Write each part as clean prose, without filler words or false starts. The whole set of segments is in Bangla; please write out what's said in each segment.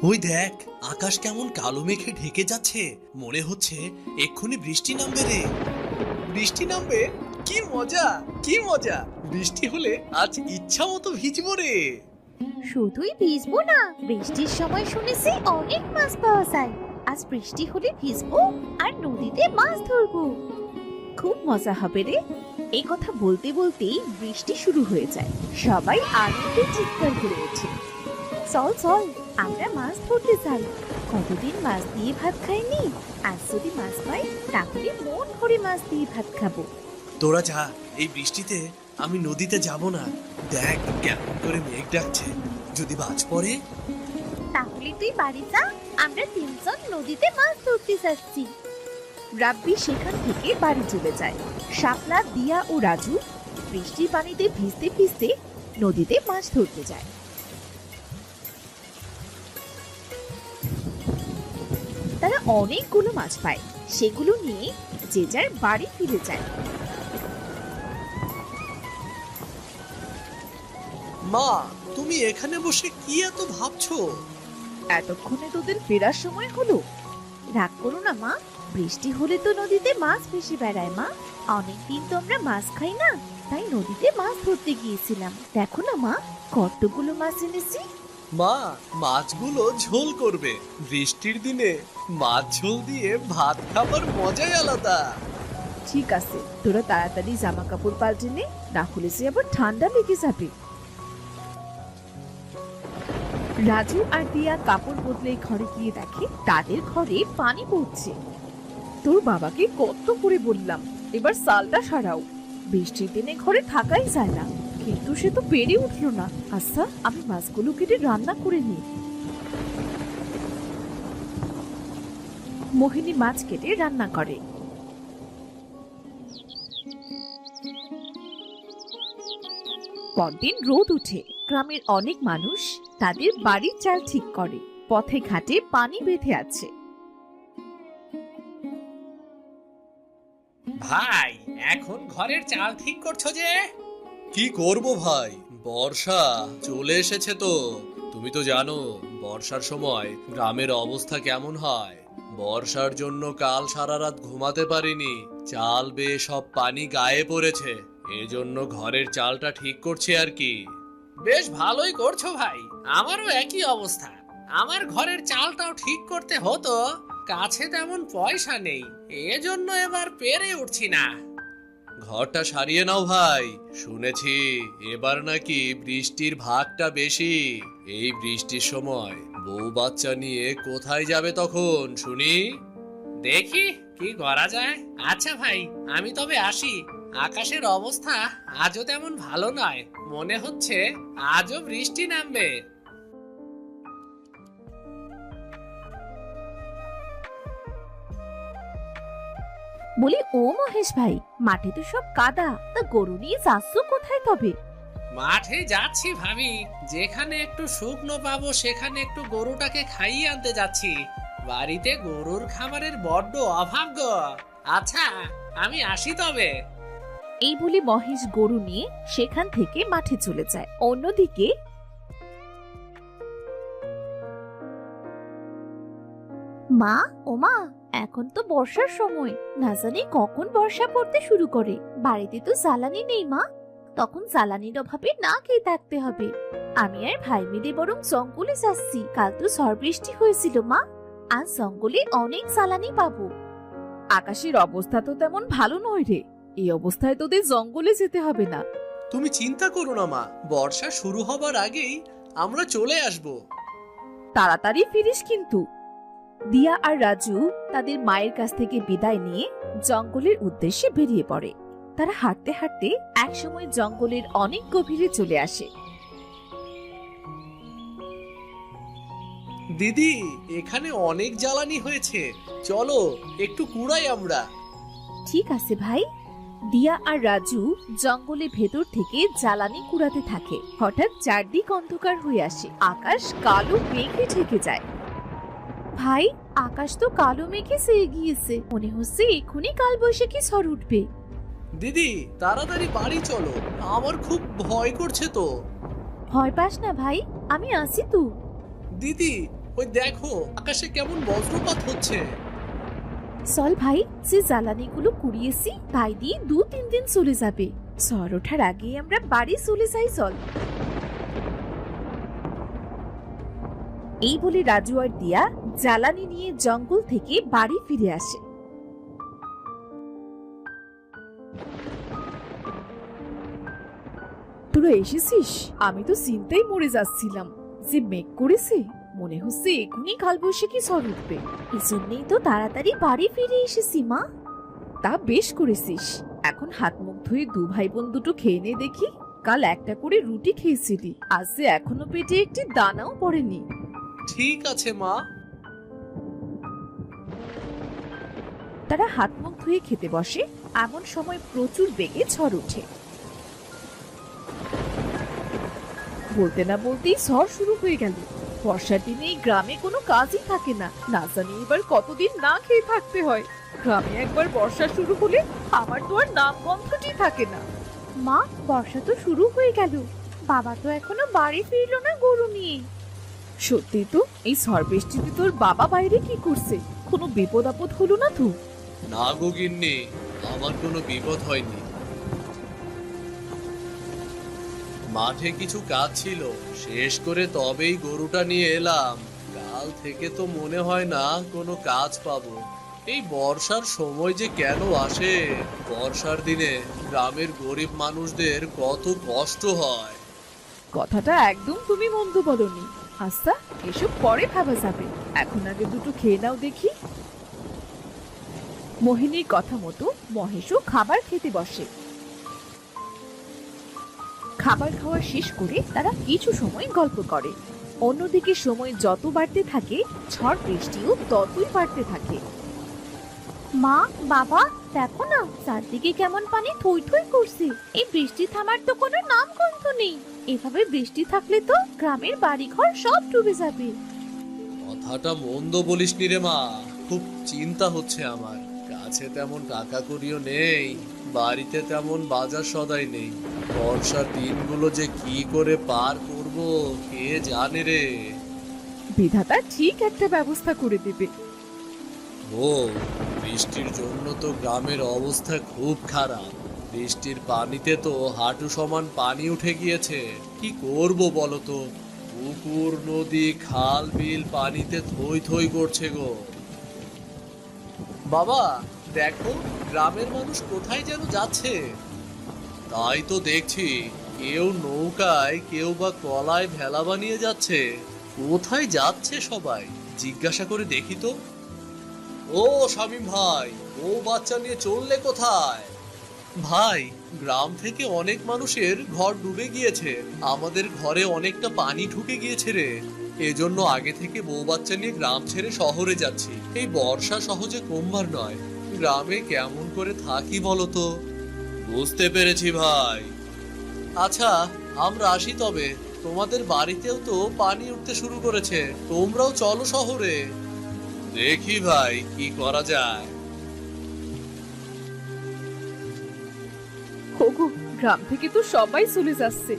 ওই দেখ, আকাশ কেমন কালো মেঘে ঢেকে যাচ্ছে, মনে হচ্ছে এক্ষুনি বৃষ্টি নামবে রে। বৃষ্টি নামবে? কি মজা, কি মজা! বৃষ্টি হলে আজ ইচ্ছা মতো ভিজবো রে। শুধুই ভিজবো না, বৃষ্টির সময় শুনেছি অনেক মাছ পাওয়া যায়। আজ বৃষ্টি হলে ভিজবো আর নদীতে মাছ ধরবো। খুব মজা হবে রে। এই কথা বলতে বলতেই বৃষ্টি শুরু হয়ে যায়। সবাই আনন্দে চিৎকার করে ওঠে। চল চল, আমরা মাছ ধরতে যাই। কতদিন মাছ দিয়ে ভাত খাইনি, আজ যদি মাছ পাই তাহলে মন ভরে মাছ দিয়ে ভাত খাবো। তোরা যা, এই বৃষ্টিতে আমি নদীতে যাব না। দেখ কেমন করে মেঘ ডাকছে, যদি বাজ পড়ে। তাহলে তুই বাড়ি যা, আমরা তিনজন নদীতে মাছ ধরতে যাচ্ছি। রাব্বি সেখান থেকে বাড়ি চলে যায়। শাপলা, দিয়া ও রাজু বৃষ্টির পানিতে ভিজতে ভিজতে নদীতে মাছ ধরতে যায়। তারা অনেকগুলো মাছ পায়, সেগুলো নিয়ে যে যার বাড়ি ফিরে যায়। মা, তুমি এখানে বসে কি এত ভাবছো? এতক্ষণে তোদের ফেরার সময় হলো। রাগ করো না মা, বৃষ্টি হলে তো নদীতে মাছ ভেসে বেড়ায় মা। অনেকদিন তো আমরা মাছ খাই না, তাই নদীতে মাছ ধরতে গিয়েছিলাম। দেখো না মা, কতগুলো মাছ এনেছি। মা, মাছগুলো ঝোল করবে। বৃষ্টির দিনে মাছ ঝোল দিয়ে ভাত খাবার মজাই আলাদা। ঠিক আছে, তোরা তাড়াতাড়ি জামা কাপড় পাল্টে নে, না হলে সে আবার ঠান্ডা লেগে যাবে। রাজু আর দিয়া কাপড় বদলে ঘরে গিয়ে দেখে তাদের ঘরে পানি পড়ছে। তোর বাবাকে কত করে বললাম এবার সালটা সারাও, বৃষ্টির দিনে ঘরে থাকাই যায় না, কিন্তু সে তো পেরে উঠলো না। আচ্ছা, আমি মাছগুলো কেটে রান্না করে নিই। মোহিনী মাছ কেটে রান্না করে। পরদিন রোদ উঠে, গ্রামের অনেক মানুষ তাদের বাড়ির চাল ঠিক করে। পথে ঘাটে পানি বেঁধে আছে। ভাই, এখন ঘরের চাল ঠিক করছো যে? কি করব ভাই, বর্ষা চলে এসেছে তো। তুমি তো জানো বর্ষার সময় গ্রামের অবস্থা কেমন হয়। বর্ষার জন্য কাল সারা রাত ঘুমাতে পারিনি, চাল বেয়ে সব পানি গায়ে পড়েছে। এজন্য ঘরের চালটা ঠিক করছি আর কি। বেশ ভালোই করছো ভাই, আমারও একই অবস্থা। আমার ঘরের চালটাও ঠিক করতে হতো, কাছে তেমন পয়সা নেই, এজন্য এবার পেরে উঠছি না। ঘরটা সারিয়ে নাও ভাই, শুনেছি এবার নাকি বৃষ্টির ভাগটা বেশি। এই বৃষ্টির সময় বউ বাচ্চা নিয়ে কোথায় যাবে তখন শুনি? দেখি কি করা যায়। আচ্ছা ভাই, আমি তবে আসি। আকাশের অবস্থা আজও তেমন ভালো নয়, মনে হচ্ছে আজও বৃষ্টি নামবে। বলি, ও মহেশ ভাই, মাঠে তো সব কাদা, তা গরু নিয়ে যাচ্ছ কোথায় তবে? মাঠে যাচ্ছি ভাবি, যেখানে একটু শুকনো পাবো সেখানে একটু গরুটাকে খাইয়ে আনতে যাচ্ছি। বাড়িতে গরুর খাবারের বড্ড অভাব গো। আচ্ছা, আমি আসি তবে। এই বলে মহেশ গরু নিয়ে সেখান থেকে মাঠে চলে যায়। অন্যদিকে মা, ও মা, এখন তো বর্ষার সময়, না জানি কখন বর্ষা পড়তে শুরু করে। বাড়িতে তো জ্বালানি নেই মা, তখন জ্বালানির অভাবে না খেয়ে থাকতে হবে। আমি আর ভাই মিলে বরং জঙ্গলে যাচ্ছি। কাল তো ঝড় বৃষ্টি হয়েছিল মা, আজ জঙ্গলে অনেক জ্বালানি পাবো। আকাশের অবস্থা তো তেমন ভালো নয় রে, এই অবস্থায় তোদের জঙ্গলে যেতে হবে না। তুমি চিন্তা করো না মা, বর্ষা শুরু হবার আগেই আমরা চলে আসব। তাড়াতাড়ি ফিরিস কিন্তু। দিয়া আর রাজু তাদের মায়ের কাছ থেকে বিদায় নিয়ে জঙ্গলের উদ্দেশ্যে বেরিয়ে পড়ে। তারা হাঁটতে হাঁটতে একসময় জঙ্গলের অনেক গভীরে চলে আসে। দিদি, এখানে অনেক জ্বালানি হয়েছে, চলো একটু কুড়াই আমরা। ঠিক আছে ভাই। দিয়া আর রাজু জঙ্গলের ভেতর থেকে জ্বালানি কুড়াতে থাকে। হঠাৎ চারদিক অন্ধকার হয়ে আসে, আকাশ কালো মেঘে ঢেকে যায়। ভাই, আকাশ তো কালো মেঘে ছেয়ে গিয়েছে, মনে হচ্ছে এক্ষুনি কালবৈশাখী ঝড় উঠবে। দিদি, তাড়াতাড়ি বাড়ি চলো, আমার খুব ভয় করছে তো। ভয় পাস না ভাই, আমি আছি তো। দিদি, ওই দেখো আকাশে কেমন বজ্রপাত হচ্ছে। চল ভাই, যে জ্বালানিগুলো কুড়িয়েছি তাই দিয়ে 2-3 দিন চলে যাবে। ঝড় ওঠার আগে আমরা বাড়ি চলে যাই, চল। এই বলে রাজু আর দিয়া জ্বালানি নিয়ে জঙ্গল থেকে বাড়ি ফিরে আসে। তোরা এসেছিস? আমি তো চিন্তায় মরে যাচ্ছিলাম, যে মেঘ করেছে, মনে হচ্ছে এখনই কালবৈশাখী ঝড় উঠবে। এজন্যই তো তাড়াতাড়ি বাড়ি ফিরে এসেছি মা। তা বেশ করেছিস। এখন হাত মুখ ধুয়ে 2 ভাই বোন দুটো খেয়ে নে দেখি। কাল একটা করে রুটি খেয়েছিলি, আজ যে এখনো পেটে একটি দানাও পড়েনি। ঠিক আছে মা। তারা হাত মুখ ধুয়ে খেতে বসে। এমন সময় প্রচুর বেগে ঝড় ওঠে। বলতে না বলতেই ঝড় শুরু হয়ে গেল। বর্ষার দিনে এই গ্রামে কোনো কাজই থাকে না, না জানি এবার কতদিন না খেয়ে থাকতে হয়। গ্রামে একবার বর্ষা শুরু হলে আমার তো আর নাম গন্ধটি থাকে না। মা, বর্ষা তো শুরু হয়ে গেল, বাবা তো এখনো বাড়ি ফিরলো না গরু নিয়ে। সত্যি তো, এই ঝড় বৃষ্টিতে তোর বাবা বাইরে কি করছে? কোনো বিপদ আপদ হলো না তো? না গো গিন্নি, আমার কোনো বিপদ হয়নি। মাঠে কিছু কাজ ছিল, শেষ করে তবেই গরুটা নিয়ে এলাম। কাল থেকে তো মনে হয় না কোনো কাজ পাবো। এই বর্ষার সময় যে কেন আসে? বর্ষার দিনে গ্রামের গরিব মানুষদের কত কষ্ট হয়। কথাটা একদম তুমি মন্দ বলনি। আচ্ছা, এসব পরে ভাবা যাবে, এখন আগে দুটো খেয়ে নাও দেখি। মোহিনীর কথা মতো মহেশও খাবার খেতে বসে। খাবার খাওয়া শেষ করে তারা কিছু সময় গল্প করে। অন্যদিকে সময় যত বাড়তে থাকে, ঝড় বৃষ্টিও ততই বাড়তে থাকে। মা, বাবা, দেখো না চারদিকে কেমন পানি থই থই করছে। এই বৃষ্টি থামার তো কোনো নাম গন্ধ নেই। এভাবে বৃষ্টি থাকলে তো গ্রামের বাড়িঘর সব ডুবে যাবে। কথাটা মন্দ বলিসনি রে মা, খুব চিন্তা হচ্ছে আমার। কাছে তেমন টাকা কড়িও নেই, বাড়িতে তেমন বাজার সদাই নেই। বর্ষার দিনগুলো যে কি করে পার করব কে জানে রে। বিধাতা ঠিক একটা ব্যবস্থা করে দেবে। ও, বৃষ্টির জন্য তো গ্রামের অবস্থা খুব খারাপ। বৃষ্টির পানিতে তো হাঁটু সমান পানি উঠে গিয়েছে। কি করব বলো তো? পুকুর, নদী, খাল, বিল পানিতে থই থই করছে গো। বাবা, দেখো গ্রামের মানুষ কোথায় যেন যাচ্ছে। তাই তো দেখছি, কেউ নৌকায়, কেউ বা কলায় ভেলা বানিয়ে যাচ্ছে। কোথায় যাচ্ছে সবাই জিজ্ঞাসা করে দেখি তো। ও শামীম ভাই, ও বাচ্চা নিয়ে চললে কোথায়? ভাই, গ্রাম থেকে অনেক মানুষের ঘর ডুবে গিয়েছে। আমাদের ঘরে অনেকটা পানি ঢুকে গিয়েছে রে। এজন্য আগে থেকে বউ বাচ্চা নিয়ে গ্রাম ছেড়ে শহরে যাচ্ছি। এই বর্ষা সহজে কমবার নয়। গ্রামে কেমন করে থাকি বলো তো? বুঝতে পেরেছি ভাই। আচ্ছা, আমরা আসি তবে। তোমাদের বাড়িতেও তো পানি উঠতে শুরু করেছে, তোমরাও চলো শহরে। দেখি ভাই কি করা যায়। ওগো, গ্রাম থেকে তো সবাই চলে যাচ্ছে,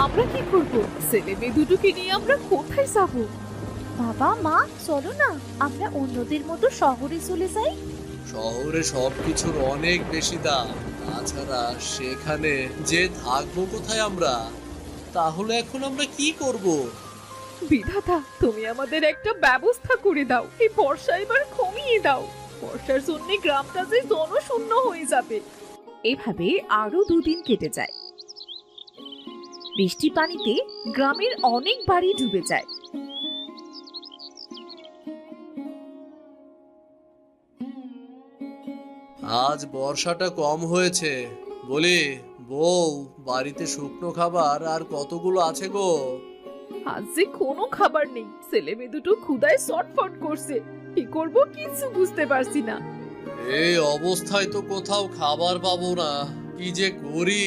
আমরা কি করব? ছেলে মেয়ে দুটোকে নিয়ে আমরা কোথায় যাব? বাবা, মা, চলো না আমরা অন্যদের মতো শহরে চলে যাই। শহরে সবকিছুর অনেক বেশি দাম। তাছাড়া সেখানে যে থাকবো কোথায় আমরা? তাহলে এখন আমরা কি করব? বিধাতা, তুমি আমাদের একটা ব্যবস্থা করে দাও। এই বর্ষা এবার কমিয়ে দাও। বর্ষার জন্য গ্রামটা যে জনশূন্য হয়ে যাবে। এভাবে আরো 2 দিন কেটে যায়। বৃষ্টি পানিতে গ্রামের অনেক বাড়ি ডুবে যায়। আজ বর্ষাটা কম হয়েছে। বলি বউ, বাড়িতে শুকনো খাবার আর কতগুলো আছে গো? আজ যে কোনো খাবার নেই, ছেলে মেয়ে দুটো ক্ষুধায় ছটফট করছে। কি করব কিছু বুঝতে পারছি না। এই অবস্থায় তো কোথাও খাবার পাবো না, কি যে করি।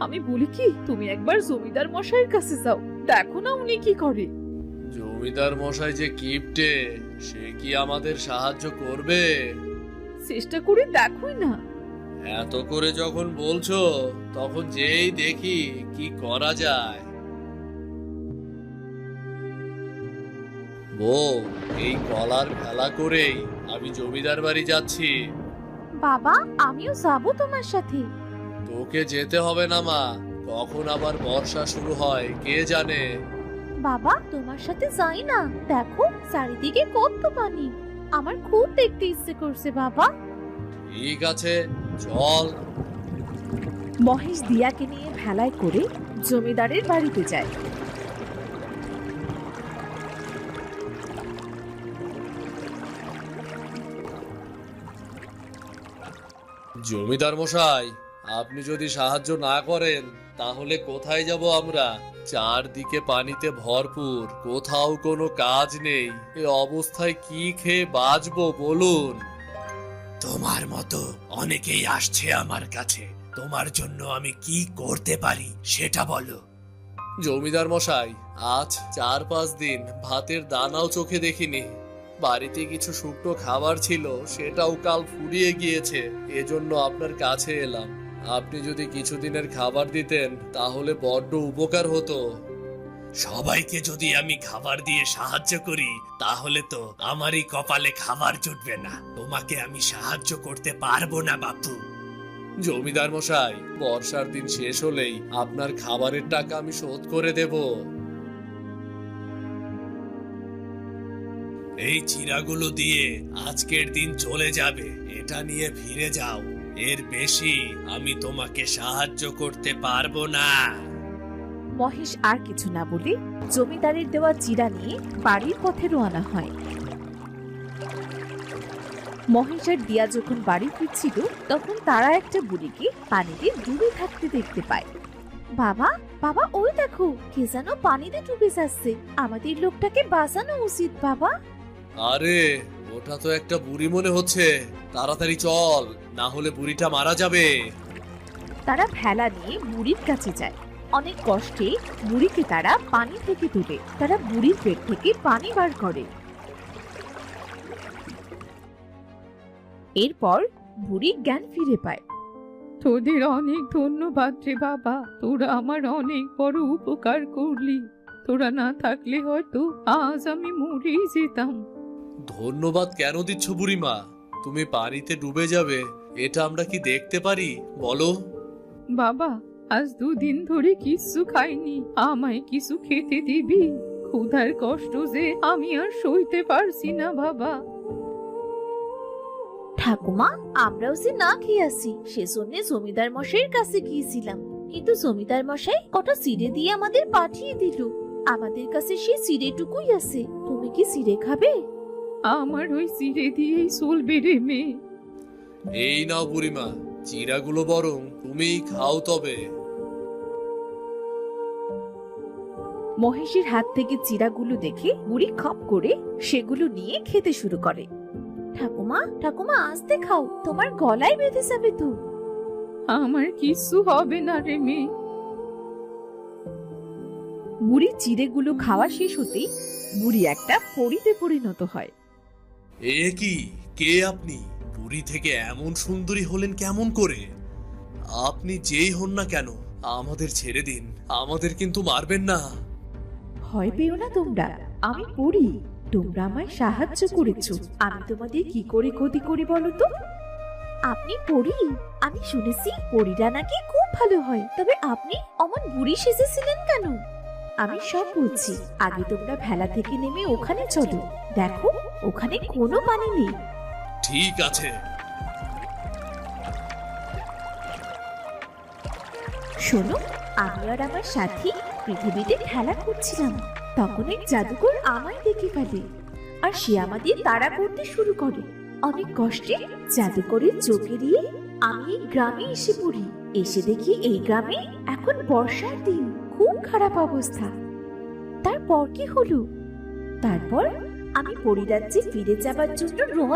আমি বলি কি, তুমি একবার জমিদার মশাইয়ের কাছে যাও, দেখো না উনি কি করে। জমিদার মশাই যে কিপটে, সে কি আমাদের সাহায্য করবে? চেষ্টা করে দেখোই না। এত করে যখন বলছো, তখন যেই দেখি কি করা যায়। বউ, এই কলার খেলা করেই আমি জমিদার বাড়ি যাচ্ছি। বাবা, আমিও যাবো তোমার সাথে। তোকে যেতে হবে না মা, কখন আবার বর্ষা শুরু হয় কে জানে। বাবা, তোমার সাথে যাই না, দেখো চারিদিকে কত পানি। আমার খুব দেখতে ইচ্ছে করছে বাবা। ঠিক আছে, চল। মহেশ দিয়াকে নিয়ে ভেলায় করে জমিদারের বাড়িতে যায়। জমিদার মশাই, আপনি যদি সাহায্য না করেন তাহলে কোথায় যাব আমরা? চারদিকে পানিতে ভরপুর, কোথাও কোনো কাজ নেই। এ অবস্থায় কি খেয়ে বাঁচবো বলুন? তোমার মতো অনেকেই আসছে আমার কাছে, তোমার জন্য আমি কি করতে পারি সেটা বলো। জমিদার মশাই, আজ 4-5 দিন ভাতের দানাও চোখে দেখিনি। বাড়িতে কিছু শুকনো খাবার ছিল, সেটাও কাল ফুরিয়ে গিয়েছে। এজন্য আপনার কাছে এলাম। আপনি যদি কিছুদিনের খাবার দিতেন তাহলে বড্ড উপকার হতো। সবাইকে যদি আমি খাবার দিয়ে সাহায্য করি তাহলে তো আমারই কপালে খাবার জুটবে না। তোমাকে আমি সাহায্য করতে পারবো না বাপু। জমিদার মশাই, বর্ষার দিন শেষ হলেই আপনার খাবারের টাকা আমি শোধ করে দেব। এই চিরাগুলো দিয়ে আজকের দিন চলে যাবে, এটা নিয়ে ফিরে যাও। এর বেশি আমি তোমাকে সাহায্য করতে পারবো না। মহেশ আর কিছু না বলে জমিদারের দেওয়া চিরা নিয়ে বাড়ির পথে রওনা হয়। মহেশ আর দিয়া যখন বাড়ি ফিরছিল তখন তারা একটা বুড়িকে পানিতে ডুবে থাকতে দেখতে পায়। বাবা, বাবা, ওই দেখো কে যেন পানিতে ডুবে যাচ্ছে। আমাদের লোকটাকে বাঁচানো উচিত বাবা। আরে, ওটা তো একটা বুড়ি মনে হচ্ছে। তাড়াতাড়ি চল, না হলে বুড়িটা মারা যাবে। তারা ভেলা নিয়ে বুড়ির কাছে যায়। অনেক কষ্টে বুড়িকে তারা পানি থেকে তুলে তারা বুড়ির পেট থেকে পানি বার করে। এরপর বুড়ি জ্ঞান ফিরে পায়। তোদের অনেক ধন্যবাদ রে বাবা, তোরা আমার অনেক বড় উপকার করলি। তোরা না থাকলে হয়তো আজ আমি মরেই যেতাম। ধন্যবাদ কেন দিচ্ছ বুড়িমা? তুমি পানিতে ডুবে যাবে এটা আমরা কি দেখতে পারি বলো? বাবা, আজ 2 দিন ধরে কিচ্ছু খাইনি, আমায় কিছু খেতে দিবি? ক্ষুধার কষ্ট যে আমি আর সইতে পারছি না বাবা। ঠাকুমা, আমরাও যে না খেয়ে আসি সেজন্য জমিদার মশাইয়ের কাছে গিয়েছিলাম, কিন্তু জমিদার মশাই কটা চিড়ে দিয়ে আমাদের পাঠিয়ে দিল। আমাদের কাছে সেই চিড়েটুকুই আছে। তুমি কি চিড়ে খাবে? আমার ওই চিড়ে দিয়েই চলবে রে মেয়ে। এই নাও বুড়িমা, চিরাগুলো বরং তুমিই খাও তবে। মহেশের হাত থেকে চিড়াগুলো দেখে বুড়ি খপ করে সেগুলো নিয়ে খেতে শুরু করে। ঠাকুমা, ঠাকুমা, আস্তে খাও, তোমার গলায় বেঁধে যাবে তো। আমার কিচ্ছু হবে না রে মেয়ে। বুড়ি চিড়েগুলো খাওয়া শেষ হতেই বুড়ি একটা পরীতে পরিণত হয়। এ কি, কে আপনি? বুড়ি থেকে এমন সুন্দরী হলেন কেমন করে? আপনি যেই হন না কেন আমাদের ছেড়ে দিন, আমাদের কিন্তু মারবেন না। ভয় পেও না তোমরা, আমি পড়ি। তোমরা আমায় সাহায্য করেছো, আমি তোমাদের কি করে ক্ষতি করি বলো তো? আপনি পড়ি? আমি শুনেছি পরীরা নাকি খুব ভালো হয়, তবে আপনি অমন বুড়ি সেজেছিলেন কেন? আমি সব বলছি, আগে তোমরা ভেলা থেকে নেমে ওখানে চলো। দেখো, ওখানে কোনো পানি নেই। ঠিক আছে। শোনো, আমি আর আমার সাথী পৃথিবীতে খেলা করছিলাম, তখন এক জাদুকর আমায় দেখে ফেলে আর সে আমাদের তাড়া করতে শুরু করে। অনেক কষ্টে জাদুকরের চোখে দিয়ে আমি এই গ্রামে এসে পড়ি। এসে দেখি এই গ্রামে এখন বর্ষার দিন, খুব খারাপ অবস্থা। তারপর কি হলো? তারপর আমি পরিরাজ্যে ফিরে যাবার জন্য রওনা